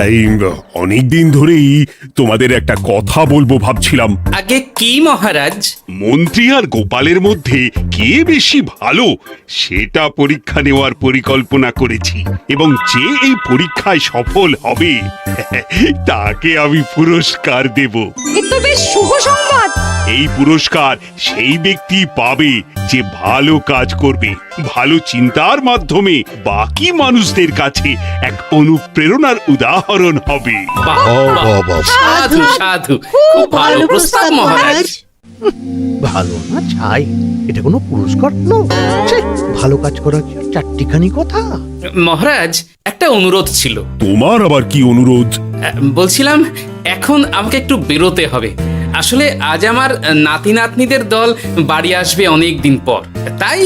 এই অনেকদিন ধরেই তোমাদের একটা কথা বলবো ভাবছিলাম। আগে কি মহারাজ? মন্ত্রী আর গোপালের মধ্যে কে বেশি ভালো সেটা পরীক্ষা নেওয়ার পরিকল্পনা করেছি, এবং যে এই পরীক্ষায় সফল হবে তাকে আমি পুরস্কার দেব। এ তো বেশ শুভ সংবাদ। এই পুরস্কার সেই ব্যক্তি পাবে যে ভালো কাজ করবে, ভালো চিন্তার মাধ্যমে বাকি মানুষদের কাছে এক অনুপ্রেরণার উদাহরণ হবে। বাহ, বাহ, সাধু সাধু, খুব ভালো প্রস্তাব মহারাজ। ভালো না ছাই, এটা কোনো পুরস্কার নয়। ভালো কাজ করার কি চারটিখানি কথা? মহারাজ, একটা অনুরোধ ছিল। তোমার আবার কি অনুরোধ? বলছিলাম এখন আমাকে একটু বেরোতে হবে। আসলে আজ আমার নাতি নাতনিদের দল বাড়ি আসবে অনেক দিন পর, তাই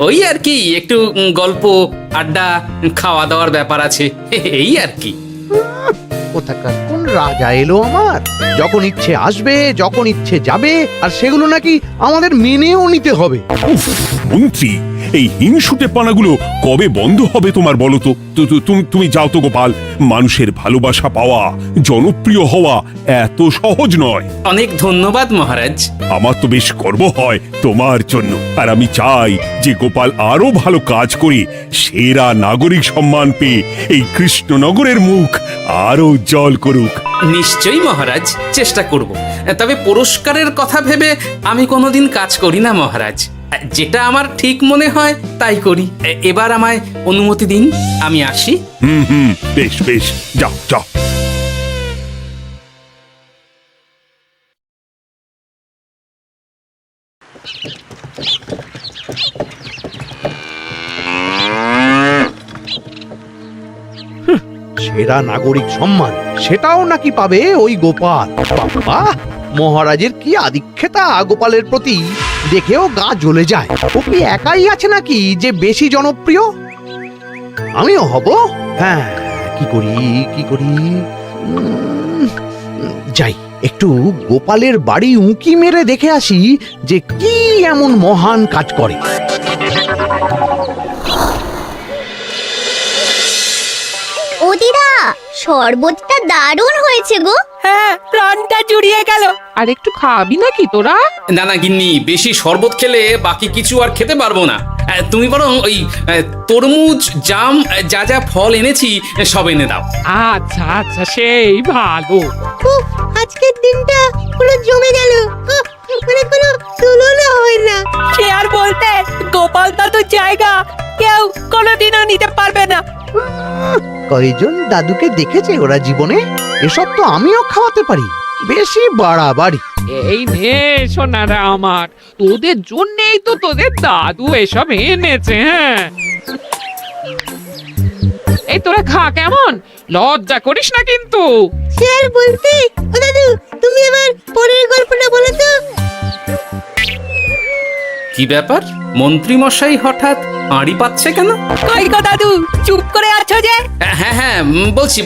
ওই আর কি একটু গল্প আড্ডা খাওয়া দাওয়ার ব্যাপার আছে, এই আর কি। কোথাকার কোন রাজা এলো আমার? যখন ইচ্ছে আসবে, যখন ইচ্ছে যাবে, আর সেগুলো নাকি আমাদের মেনেও নিতে হবে। উফ, মন্ত্রী, এই হিংসুটে পানাগুলো কবে বন্ধ হবে তোমার বলো তো? তুমি যাও তো গোপাল। মানুষের ভালোবাসা পাওয়া, জনপ্রিয় হওয়া এত সহজ নয়। অনেক ধন্যবাদ মহারাজ। আমার তো বেশ গর্ব হয় তোমার জন্য, আর আমি চাই যে গোপাল আরো ভালো কাজ করে সেরা নাগরিক সম্মান পেয়ে এই কৃষ্ণনগরের মুখ আরো উজ্জ্বল করুক। নিশ্চয়ই মহারাজ, চেষ্টা করব। তবে পুরস্কারের কথা ভেবে আমি কোনোদিন কাজ করি না মহারাজ। যেটা আমার ঠিক মনে হয় তাই করি। এবার আমায় অনুমতি দিন, আমি আসি। বেশ বেশ, যাও যাও। সেরা নাগরিক সম্মান সেটাও নাকি পাবে ওই গোপাল। বাবা, মহারাজের কি আদিক্ষেতা গোপালের প্রতি, দেখেও গা জ্বলে যায়। ও কি একাই আছে নাকি যে বেশি জনপ্রিয়? আমিও হব। হ্যাঁ, কি করি কি করি, যাই একটু গোপালের বাড়ি উঁকি মেরে দেখে আসি যে কি এমন মহান কাজ করে। ও দিদা, শরবতটা দারুণ হয়েছে গো। হ্যাঁ, প্রাণটা জুড়িয়ে গেল। আর একটু খাবি নাকি তোরা? না না গিন্নি, বেশি শরবত খেলে বাকি কিছু আর খেতে পারবো না। তুমি বরং ওই তরমুজ, জাম, যা যা ফল এনেছি সব এনে দাও। আচ্ছা আচ্ছা, সেই ভালো। উফ, আজকের দিনটা পুরো জমে গেল। মানে কোনো তুলনা হয় না। সে আর বলতে, গোপাল দাদুর জায়গা কেউ কোনোদিনও নিতে পারবে না। কয়জন দাদুকে দেখেছে ওরা জীবনে? এসব তো আমিও খাওয়াতে পারি। বেশি বাড়াবাড়ি। এই নে সোনারা আমার, তোদের জন্যই তো তোদের দাদু এসব এনেছে। হ্যাঁ, এই তোরা খা, কেমন লজ্জা করিস না কিন্তু। সে আর বলতে, ও দাদু তুমি এবার পরের গল্পটা বলো তো। কি ব্যাপার, মন্ত্রী মশাই হঠাৎ আড়ি পাচ্ছে কেন? কই গো দাদু, চুপ করে আছো যে? হ্যাঁ হ্যাঁ,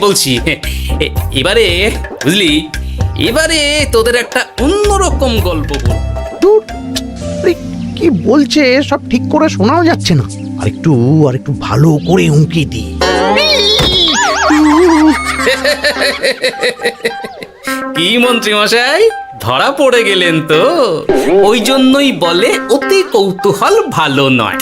বলছি। এবারে বুঝলি, এবারে তোদের একটা অন্যরকম গল্প বল। ধুর, কি বলছে সব ঠিক করে শোনাও যাচ্ছে না। আরেকটু ভালো করে উঁকি দি। কি মন্ত্রী মশাই, ধরা পড়ে গেলেন তো? ওই জন্যই বলে অতি কৌতূহল ভালো নয়।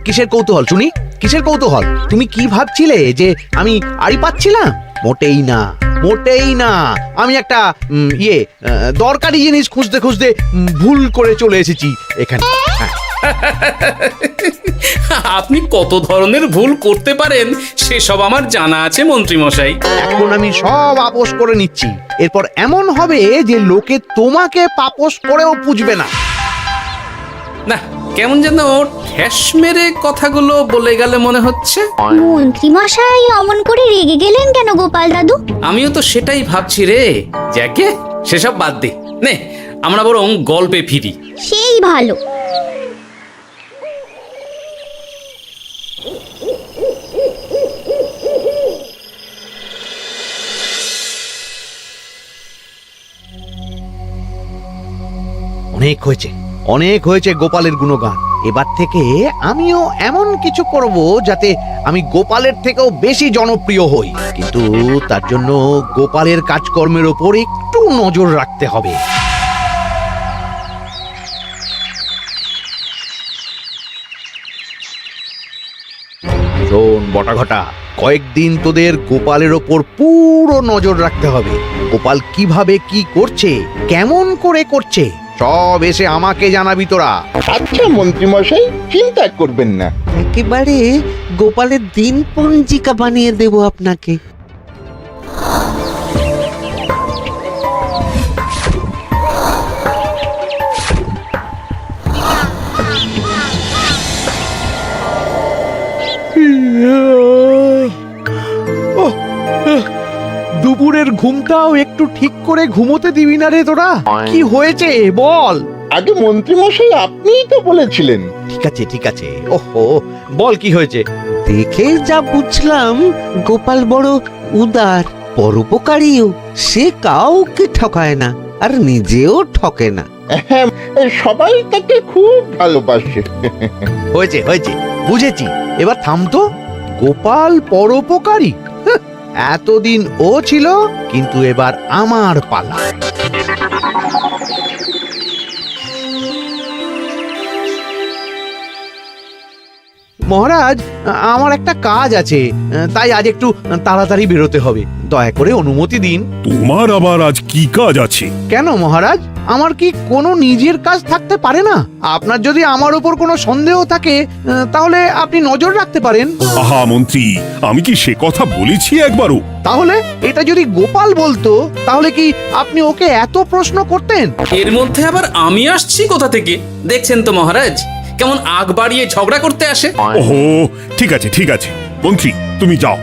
কিসের কৌতূহল শুনি? কিসের কৌতূহল? তুমি কি ভাবছিলে যে আমি আড়ি পাচ্ছিলাম? মোটেই না, মোটেই না। আমি একটা দরকারি জিনিস খুঁজতে খুঁজতে ভুল করে চলে এসেছি এখানে। হ্যাঁ। আপনি কত ধরনের ভুল করতে পারেন সেসব আমার জানা আছে মন্ত্রী মশাই। এখন আমি সব আপোষ করে নিচ্ছি। এরপর এমন হবে যে লোকে তোমাকে পাপোশ করেও পুজবে না। না, কেমন যেন ঠেস মেরে কথাগুলো বলে গেলে মনে হচ্ছে। মন্ত্রী মশাই অমন করে রেগে গেলেন কেন গোপাল দাদু? আমিও তো সেটাই ভাবছি রে। যাকে সেসব বাদ দে, নে আমরা বরং গল্পে ফিরি। সেই ভালো। অনেক হয়েছে গোপালের গুণগান। এবার থেকে আমিও এমন কিছু করব যাতে আমি গোপালের থেকেও বেশি জনপ্রিয় হই, কিন্তু তার জন্য গোপালের কাজকর্মের ওপর একটু নজর রাখতে হবে। শোন বটাঘটা, কয়েকদিন তোদের গোপালের ওপর পুরো নজর রাখতে হবে। গোপাল কিভাবে কি করছে, কেমন করে করছে, সব এসে আমাকে জানাবি তোরা। আচ্ছা মন্ত্রীমশাই, চিন্তা করবেন না। একেবারে গোপালের দিন পঞ্জিকা বানিয়ে দেব আপনাকে। দুপুরের ঘুমটাও একটু ঠিক করে ঘুমোতে দিবি না রে তোরা? কি হয়েছে বল। আগে মন্ত্রীমশাই আপনিই তো বলেছিলেন। ঠিক আছে ঠিক আছে, ওহো বল কি হয়েছে। দেখে যা বুঝলাম গোপাল বড় উদার, পরোপকারীও। সে কাউকে ঠকায় না আর নিজেও ঠকে না। হ্যাঁ, সবাই তাকে খুব ভালোবাসে। হয়েছে হয়েছে, বুঝেছি। এবার থাম তো। গোপাল পরোপকারী? হাহ, এতদিন ও ছিল, কিন্তু এবার আমার পালা। মহারাজ, আমার একটা কাজ আছে, তাই আজ একটু তাড়াতাড়ি বেরোতে হবে। দয়া করে অনুমতি দিন। তোমার আবার আজ কি কাজ আছে? কেন মহারাজ, আমার কি কোনো নিজের কাজ থাকতে পারে না? আপনার যদি আমার উপর কোনো সন্দেহ থাকে, তাহলে আপনি নজর রাখতে পারেন। আহা মন্ত্রী, আমি কি সে কথা বলেছি একবারও? তাহলে এটা যদি গোপাল বলতো, তাহলে কি আপনি ওকে এত প্রশ্ন করতেন? এর মধ্যে আবার আমি আসছি কোথা থেকে? দেখছেন তো মহারাজ, কেমন আগ বাড়িয়ে ঝগড়া করতে আসে। ওহো, ঠিক আছে ঠিক আছে, মন্ত্রী তুমি যাও।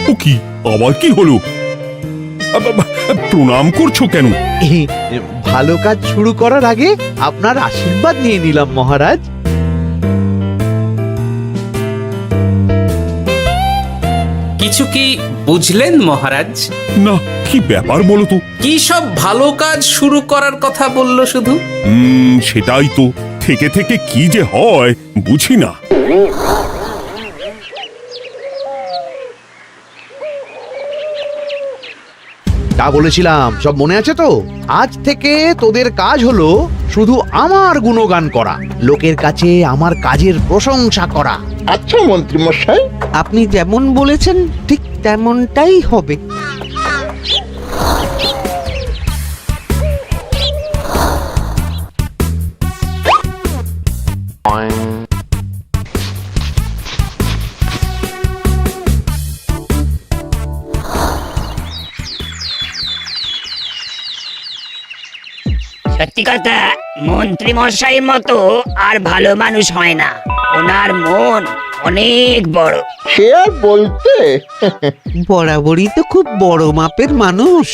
ও কি, আবার কি হলো? প্রণাম করছো কেন? ভালো কাজ শুরু করার আগে আপনার আশীর্বাদ নিয়ে নিলাম মহারাজ। কিছু কি বুঝলেন মহারাজ? না, কি ব্যাপার বলো তো? কি সব ভালো কাজ শুরু করার কথা বললো শুধু? সেটাই তো, থেকে থেকে কি যে হয় বুঝি না। তা বলেছিলাম, সব মনে আছে তো? আজ থেকে তোদের কাজ হলো শুধু আমার গুণগান করা, লোকের কাছে আমার কাজের প্রশংসা করা। আচ্ছা মন্ত্রীমশাই। আপনি যেমন বলেছেন ঠিক তেমনটাই হবে। সত্যি কথা, মন্ত্রী মশাইয়ের মতো আর ভালো মানুষ হয় না। ওনার মন অনেক বড়। সে আর বলতে। বরাবরই তো খুব বড় মাপের মানুষ।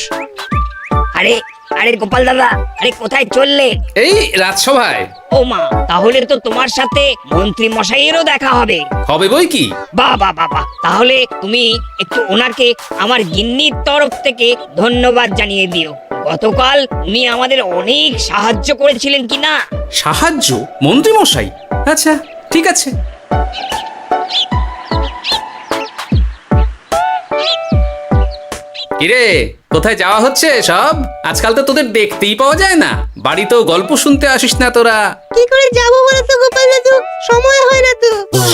আরে আরে গোপাল দাদা, আরে কোথায় চললে? এই রাজসভায়। ও মা, তাহলে তো তোমার সাথে মন্ত্রী মশাইয়েরও দেখা হবে। হবে বই কি? বাহ বাহ বাহ বাহ, তাহলে তুমি একটু ওনাকে আমার গিন্নির তরফ থেকে ধন্যবাদ জানিয়ে দিও। গতকাল উনি আমাদের অনেক সাহায্য করেছিলেন কিনা। সাহায্য? মন্ত্রী মশাই? আচ্ছা ঠিক আছে। কিরে, কোথায় যাওয়া হচ্ছে সব? আজকাল তো তোদের দেখতেই পাওয়া যায় না। বাড়িতেও গল্প শুনতে আসিস না তোরা। কি করে যাবো বলো তো গোপাল দাদু, সময় হয় না তো।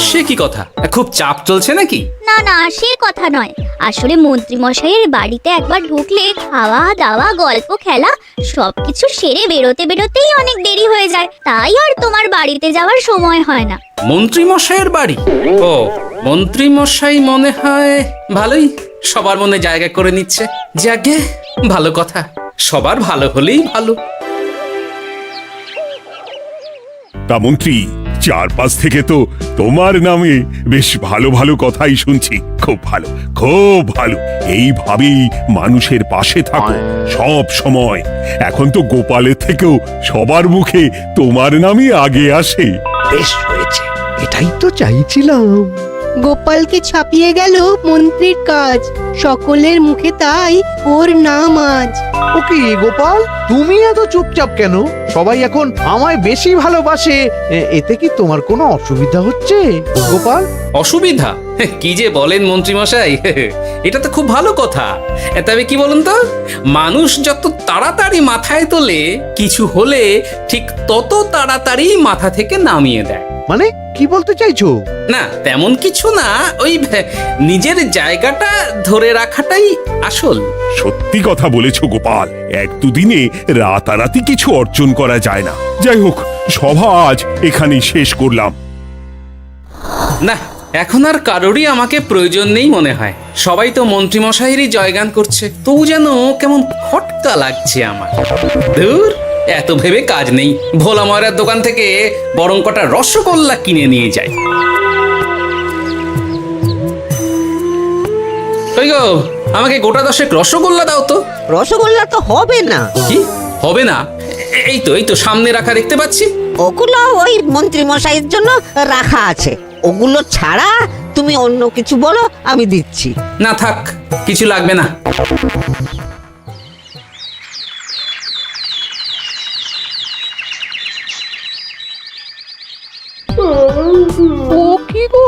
সে কি কথা, খুব চাপ চলছে নাকি? না না, সে কথা নয়। আসলে মন্ত্রী মশাইয়ের বাড়িতে একবার ঢুকলে খাওয়া দাওয়া গল্প খেলা সবকিছু সেরে বেরোতে বেরোতেই অনেক দেরি হয়ে যায়, তাই আর তোমার বাড়িতে যাওয়ার সময় হয় না। মন্ত্রী মশাইয়ের বাড়ি? ও, মন্ত্রী মশাই মনে হয় ভালোই সবার মনে জায়গা করে নিচ্ছে। যাকে ভালো কথা, সবার ভালো হলেই ভালো। তা মন্ত্রী, চারপাশ থেকে তো তোমার নামে বেশ ভালো ভালো কথাই শুনছি। খুব ভালো, খুব ভালো। এইভাবেই মানুষের পাশে থাকো সব সময়। এখন তো গোপালের থেকেও সবার মুখে তোমার নামই আগে আসে। বেশ হয়েছে, এটাই তো চাইছিলাম। গোপালকে ছাপিয়ে গেল মন্ত্রীর কাজ, সকলের মুখে তাই ওর নাম আজ। ও কি গোপাল, তুমি এত চুপচাপ কেন? সবাই এখন আমায় বেশি ভালোবাসে, এতে কি তোমার কোনো অসুবিধা হচ্ছে গোপাল? অসুবিধা? কি যে বলেন মন্ত্রীমশাই, এটা তো খুব ভালো কথা। তবে কি বলুন তো, মানুষ যত তাড়াতাড়ি মাথায় তোলে, কিছু হলে ঠিক তত তাড়াতাড়ি মাথা থেকে নামিয়ে দেয়। মানে কি বলতে চাইছো? না তেমন কিছু না, ওই নিজের জায়গাটা ধরে রাখাটাই আসল। সত্যি কথা বলেছো গোপাল, এক দুদিনে রাতারাতি কিছু অর্জন করা যায় না। যাই হোক, সভা আজ এখানেই শেষ করলাম। না, এখন আর কারোরই আমাকে প্রয়োজন নেই মনে হয়। সবাই তো মন্ত্রীমশাইয়েরই জয়গান করছে, তবু যেন কেমন খটকা লাগছে আমার। ধুর, এত ভেবে কাজ নেই, ভোলা ময়রার দোকান থেকে বরং কটা রসগোল্লা কিনে নিয়ে যাই। ওই গো, আমাকে গোটা 10 রসগোল্লা দাও তো। রসগোল্লা তো হবে না। কি হবে না? এই তো সামনে রাখা দেখতে পাচ্ছি। ওগুলো ওই মন্ত্রী মশাইয়ের জন্য রাখা আছে, ওগুলো ছাড়া তুমি অন্য কিছু বলো, আমি দিচ্ছি। না থাক, কিছু লাগবে না। ও কি গো,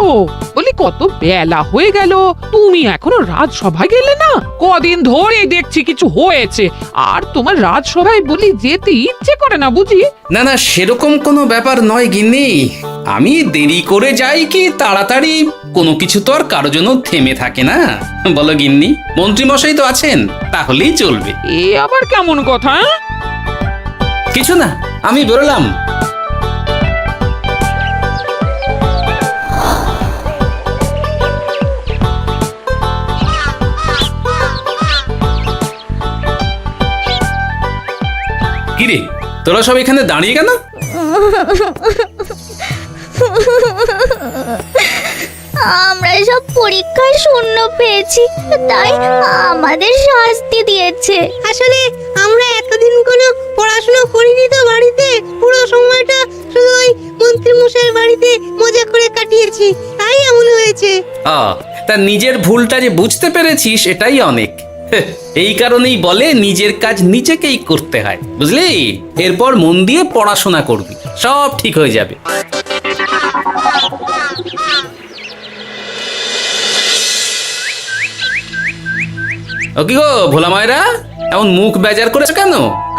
বলি কত বেলা হয়ে গেল, তুমি এখনো রাজসভায় গেলে না? কদিন ধরে দেখছি কিছু হয়েছে, আর তোমার রাজসভায় বলি যেতে ইচ্ছে করে না বুঝি? না না, সেরকম কোনো ব্যাপার নয় গিন্নি। আমি দেরি করে যাই কি তাড়াতাড়ি, কোনো কিছু তো আর কারো জন্য থেমে থাকে না। বলো গিন্নি, মন্ত্রীমশাই তো আছেন, তাহলেই চলবে। এ আবার কেমন কথা? কিছু না, আমি বেরোলাম। কিরে, তোরা সব এখানে দাঁড়িয়ে কেন? আমরা সব পরীক্ষায় শূন্য পেয়েছি, তাই আমাদের শাস্তি দিয়েছে। আসলে আমরা এতদিন কোনো পড়াশোনা করিনি তো বাড়িতে, পুরো সময়টা শুধু ওই মন্ত্রী মশাইয়ের বাড়িতে মজা করে কাটিয়েছি, তাই এমন হয়েছে। তা নিজের ভুলটা যে বুঝতে পেরেছিস, এটাই অনেক। এই কারণেই বলে নিজের কাজ নিজেকেই করতে হয়, বুঝলি? এরপর মন দিয়ে পড়াশোনা করবি, সব ঠিক হয়ে যাবে। ও কি গো ভোলা ময়রা, এমন মুখ বেজার করেছো কেন?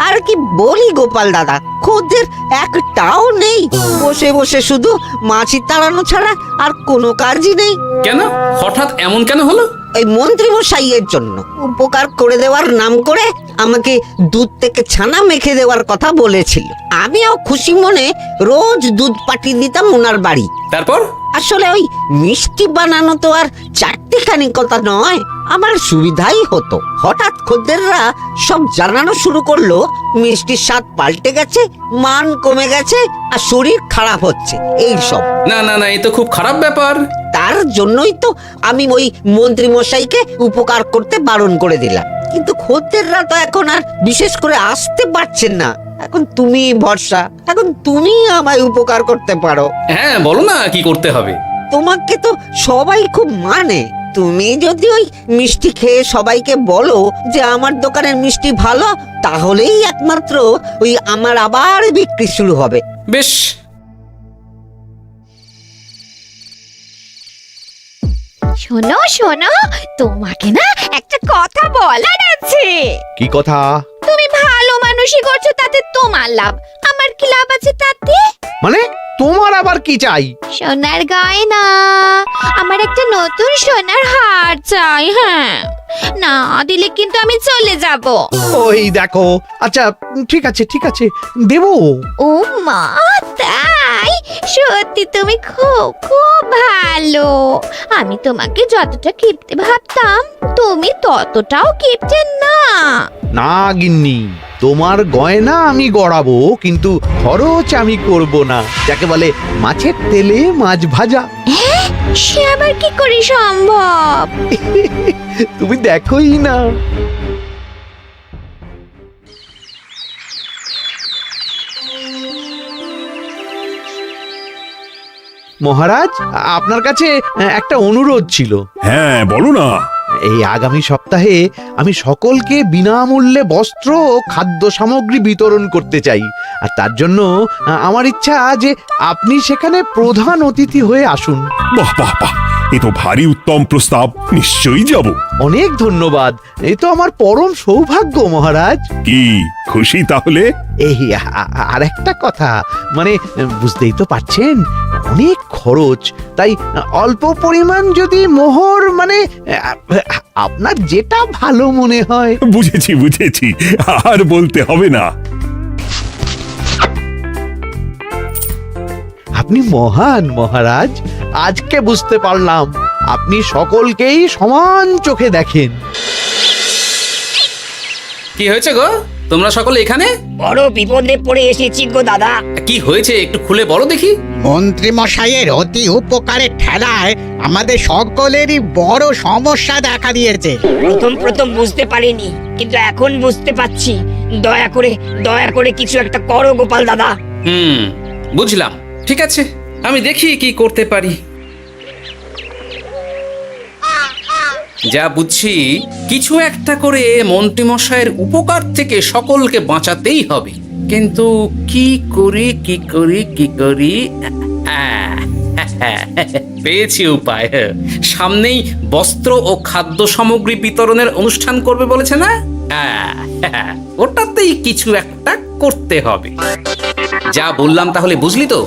আর কি বলি গোপাল দাদা, খদ্দের একটাও নেই, বসে বসে শুধু মাছি তাড়ানো ছাড়া আর কোনো কাজই নেই। কেন, হঠাৎ এমন কেন হলো? ওই মন্ত্রী মশাইয়ের জন্য উপকার করে দেওয়ার নাম করে আমাকে দুধ থেকে ছানা মেখে দেওয়ার কথা বলেছিল। আমিও খুশি মনে রোজ দুধ পাঠিয়ে দিতাম ওনার বাড়ি। তারপর? আসলে ওই মিষ্টি বানানো তো আর চারটিখানি কথা নয়, আমার সুবিধাই হতো। হঠাৎ খদ্দেররা সব জানানো শুরু করলো মিষ্টির স্বাদ পাল্টে গেছে, মান কমে গেছে, আর শরীর খারাপ হচ্ছে, এই সব। না না না, এ তো খুব খারাপ ব্যাপার। তার জন্যই তো আমি ওই মন্ত্রী মশাইকে উপকার করতে বারণ করে দিলাম। কিন্তু খদ্দেররা তো এখন আর বিশেষ করে আসতে পারছেন না। এখন তুমি ভরসা, এখন তুমি আমায় উপকার করতে পারো। হ্যাঁ বলো না, কি করতে হবে? তোমাকে তো সবাই খুব মানে, তুমি যদি ওই মিষ্টি খেয়ে সবাইকে বলো যে আমার দোকানের মিষ্টি ভালো, তাহলেই একমাত্র ওই আমার আবার বিক্রি শুরু হবে। বেশ। শোনো শোনো, তোমাকে না একটা কথা বলার আছে। কি কথা? তুমি ভালো মানুষই করছো, তাতে তোমার লাভ, আমার কি লাভ আছে তাতে? মানে তোমার আবার কি চাই? সোনার গয়না, আমার একটা নতুন সোনার হার চাই। হ্যাঁ, না দিলে কিন্তু আমি চলে যাব। ওই দেখো, আচ্ছা ঠিক আছে ঠিক আছে, দেবো। ও মা, তাই? সত্যি তুমি খুব খুব ভালো। আমি তোমাকে যতটা কিপটে ভাবতাম, তুমি ততটাও কিপটে না। না গিন্নি, তোমার গয়না আমি গড়াবো, কিন্তু খরচ আমি করব না। যাকে বলে মাছের তেলে মাছ ভাজা। সে আবার কি করে সম্ভব? তুমি দেখোই না। মহারাজ, আপনার কাছে একটা অনুরোধ ছিল। হ্যাঁ বলো না। এই আগামী সপ্তাহে আমি সকলকে বিনামূল্যে বস্ত্র ও খাদ্য সামগ্রী বিতরণ করতে চাই, আর তার জন্য আমার ইচ্ছা যে আপনি সেখানে প্রধান অতিথি হয়ে আসুন। বাহ বাহ বাহ, এ তো ভারী উত্তম প্রস্তাব, নিশ্চয়ই যাব। অনেক ধন্যবাদ, এই তো আমার পরম সৌভাগ্য মহারাজ। কি খুশি তাহলে? এই আর একটা কথা, মানে বুঝতেই তো পারছেন অনেক খরচ, তাই অল্প পরিমাণ যদি মোহর, মানে আপনার যেটা ভালো মনে হয়। বুঝেছি বুঝেছি, আর বলতে হবে না। আপনি মহান মহারাজ, আজকে বুঝতে পারলাম আপনি সকলকেই সমান চোখে দেখেন। কি হয়েছে গো, তোমরা সকলে এখানে? বড় বিপদে পড়ে এসেছি গো দাদা। কি হয়েছে একটু খুলে বলো দেখি। মন্ত্রী মশাইয়ের অতি উপকারের ঠেলায় আমাদের সকলেরই বড় সমস্যা দেখা দিয়েছে। প্রথম বুঝতে পারিনি, কিন্তু এখন বুঝতে পারছি। দয়া করে কিছু একটা করো গোপাল দাদা। বুঝলাম, ঠিক আছে, আমি দেখি কি করতে পারি। যা বুঝছি, কিছু একটা করে মন্ত্রীমশাইয়ের উপকার থেকে সকলকে বাঁচাতেই হবে, কিন্তু কি করি পেয়েছি উপায়। সামনেই বস্ত্র ও খাদ্য সামগ্রী বিতরণের অনুষ্ঠান করবে বলেছে না? ওটাতেই কিছু একটা করতে হবে। যা বললাম তাহলে বুঝলি তো?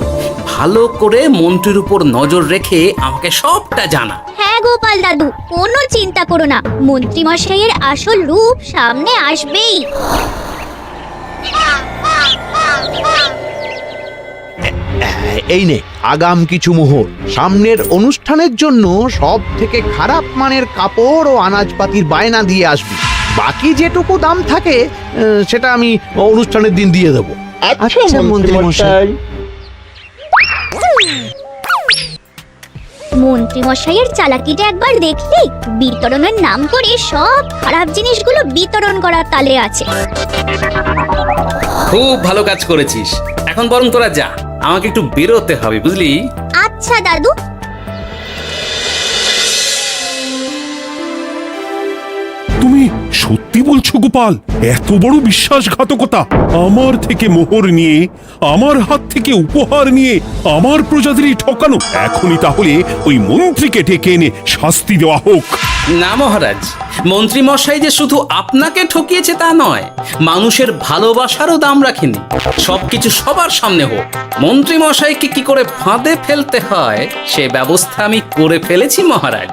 ভালো করে মন্ত্রীর উপর নজর রেখে আমাকে সবটা জানা। হ্যাঁ গোপাল দাদু, কোনো চিন্তা করো না, মন্ত্রী মশাইয়ের আসল রূপ সামনে আসবেই। এই নে আগাম কিছু মোহর। সামনের অনুষ্ঠানের জন্য সব থেকে খারাপ মানের কাপড় ও আনাজপাতির বায়না দিয়ে আসবি। বাকি যেটুকু দাম থাকে সেটা আমি অনুষ্ঠানের দিন দিয়ে দেবো। আচ্ছা মন্ত্রী মশাই। মন্ত্রী মশাইয়ের চালাকিটা একবার দেখলি? বিতরণের নাম করে সব খারাপ জিনিসগুলো বিতরণ করার তালে আছে। খুব ভালো কাজ করেছিস। এখন বরং তোরা যা, আমাকে একটু বেরোতে হবে, বুঝলি? আচ্ছা দাদু। তুমি সত্যি বলছো গোপাল? এত বড় বিশ্বাসঘাতকতা! আমার থেকে মোহর নিয়ে, আমার হাত থেকে উপহার নিয়ে আমার প্রজাদেরই ঠকানো। এখনই তাহলে ওই মন্ত্রীকে ডেকে এনে শাস্তি দেওয়া হোক। না মহারাজ, মন্ত্রী মশাই যে শুধু আপনাকে ঠকিয়েছে তা নয়, মানুষের ভালোবাসারও দাম রাখেনি। সবকিছু সবার সামনে হোক। মন্ত্রী মশাইকে কি করে ফাঁদে ফেলতে হয় সে ব্যবস্থা আমি করে ফেলেছি মহারাজ।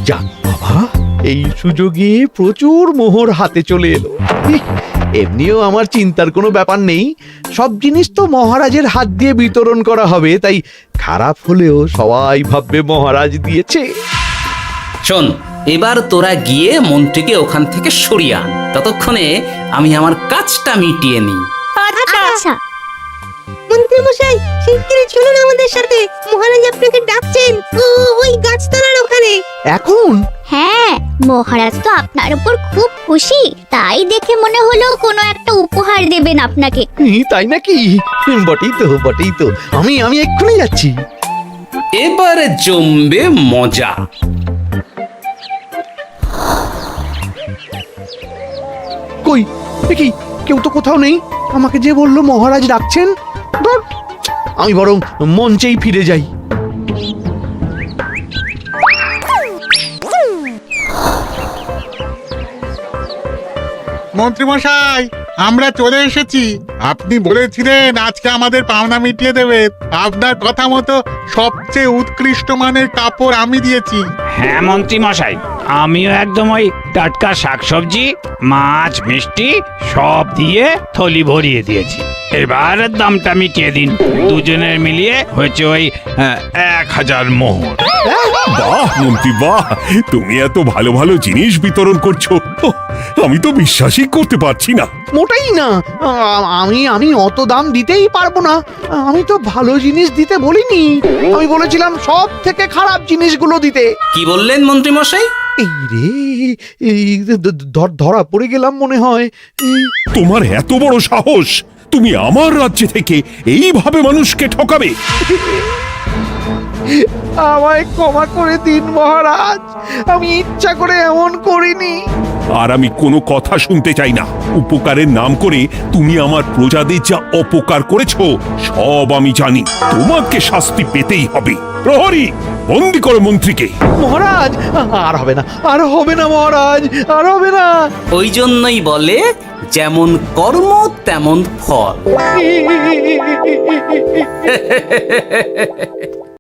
যাক বাবা, এই সুযোগে প্রচুর মোহর হাতে চলে এলো। এমনিও আমার চিন্তার কোনো ব্যাপার নেই, সব জিনিস তো মহারাজের হাত দিয়ে বিতরণ করা হবে, তাই খারাপ হলেও সবাই ভাববে মহারাজ দিয়েছে। শোন, এবার তোরা গিয়ে মন্ত্রীকে ওখান থেকে সরিয়ে আন, ততক্ষণে আমি আমার কাজটা মিটিয়ে নিই। আচ্ছা। মন্ত্রী মশাই, শিগগিরই চলুন আমাদের সাথে, মহারাজ আপনাকে ডাকছেন ওই গাছতলার ওখানে। এখন? হ্যাঁ, মহারাজ তো আপনার উপর খুব খুশি, তাই দেখে মনে হলো কোনো একটা উপহার দেবেন আপনাকে। তাই নাকি? বটেই তো, আমি এক্ষুনি যাচ্ছি। এবারে জমবে মজা। কই দেখি, কেউ তো কোথাও নেই। আমাকে যে বললো মহারাজ ডাকছেন, ধুর, আমি বরং মঞ্চেই ফিরে যাই। মন্ত্রী মশাই, আমরা চলে এসেছি। আপনি বলেছিলেন আজকে আমাদের পাওনা মিটিয়ে দেবেন। আপনার কথা মতো সবচেয়ে উৎকৃষ্ট মানের কাপড় আমি দিয়েছি। হ্যাঁ মন্ত্রী মশাই, আমিও একদম ওই টাটকা শাকসবজি, মাছ, মিষ্টি সব দিয়ে থলি ভরিয়ে দিয়েছি। এবার দামটা মিটিয়ে দিন। দুজনের মিলিয়ে হয়েছে ওই 1000 মোহর। বাহ মন্ত্রী বাহ, তুমি এত ভালো ভালো জিনিস বিতরণ করছো, ওহ, আমি তো বিশ্বাসই করতে পারছি না। মোটাই না, আমি অত দাম দিতেই পারবো না। আমি তো ভালো জিনিস দিতে বলিনি, আমি বলেছিলাম সব থেকে খারাপ জিনিসগুলো দিতে। কি বললেন মন্ত্রী মশাই? এই রে, এই ধরা পড়ে গেলাম মনে হয়। তোমার এত বড় সাহস, তুমি আমার রাজ্যে থেকে এইভাবে মানুষকে ঠকাবে? আমায় ক্ষমা করে দিন মহারাজ, আমি ইচ্ছা করে এমন করিনি। আর আমি কোনো কথা শুনতে চাই না। উপকারের নাম করে তুমি আমার প্রজাদের যা অপকার করেছো সব আমি জানি। তোমাকে শাস্তি পেতেই হবে। প্রহরী, বন্দি করো মন্ত্রীকে। মহারাজ, আর হবে না, আর হবে না মহারাজ, আর হবে না। ওই জন্যই বলে যেমন কর্ম তেমন ফল।